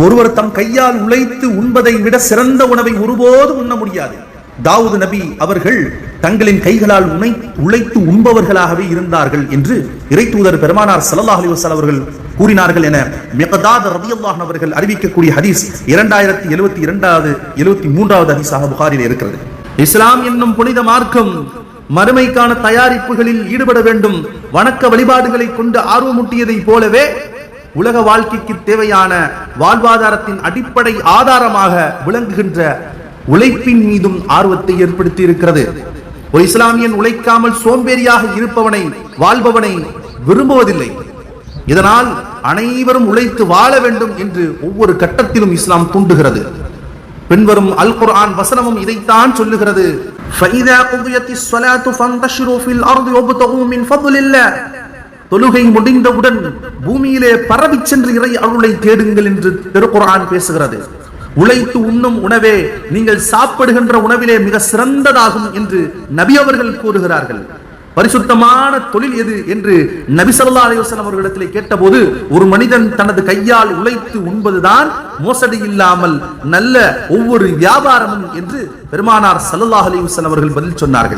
ஒருவர் தம் கையால் உழைத்து உண்பதை விட சிறந்த உணவை ஒருபோதும் உண்ண முடியாது. தாவூது நபி அவர்கள் தங்களின் கைகளால் உழைத்து உண்பவர்களாகவே இருந்தார்கள் என்று இறை தூதர் பெருமானார் ஸல்லல்லாஹு அலைஹி வஸல்லம் அவர்கள் கூறினார்கள் என மிக்தாத் ரலியல்லாஹு அன்ஹு அவர்கள் அறிவிக்கக்கூடிய ஹதீஸ் 2072-73வது ஹதீஸாக புகாரில் இருக்கிறது. இஸ்லாம் என்னும் புனித மார்க்கம் மறுமைக்கான தயாரிப்புகளில் ஈடுபட வேண்டும், வணக்க வழிபாடுகளை கொண்டு ஆர்வமூட்டியதை போலவே உலக வாழ்க்கைக்கு தேவையான வாழ்வாதாரத்தின் அடிப்படை ஆதாரமாக விளங்குகின்ற உழைப்பின் மீதும் ஆர்வத்தை ஏற்படுத்தி இருக்கிறது. ஒரு இஸ்லாமியன் உழைக்காமல் சோம்பேறியாக இருப்பவனை வாழ்பவனை விரும்புவதில்லை. இதனால் அனைவரும் உழைத்து வாழ வேண்டும் என்று ஒவ்வொரு கட்டத்திலும் இஸ்லாம் தூண்டுகிறது. பின்வரும் அல் குர்ஆன் வசனமும் இதைத்தான் சொல்லுகிறது. ஃபைதா குதியத்திஸ் ஸலாத்து ஃபந்தஷிரு ஃபில் அர்தி வப்தகு மின் ஃபضலில்லாஹ். தொழுகை முடிந்தவுடன் பூமியிலே பரவி சென்று இறை அருளை தேடுங்கள் என்று திருக்குர்ஆன் பேசுகிறது. உழைத்து உண்ணும் உணவே நீங்கள் சாப்பிடுகின்ற உணவிலே மிக சிறந்ததாகும் என்று நபி அவர்கள் கூறுகிறார்கள். பரிசுத்தமான தொழில் எது என்று நபி ஸல்லல்லாஹு அலைஹி வஸல்லம் அவர்களிடத்திலே கேட்டபோது, ஒரு மனிதன் தனது கையால் உழைத்து உண்பதுதான் மோசடி இல்லாமல் நல்ல ஒவ்வொரு வியாபாரமும் என்று பெருமானார் ஸல்லல்லாஹு அலைஹி வஸல்லம் அவர்கள் பதில் சொன்னார்கள்.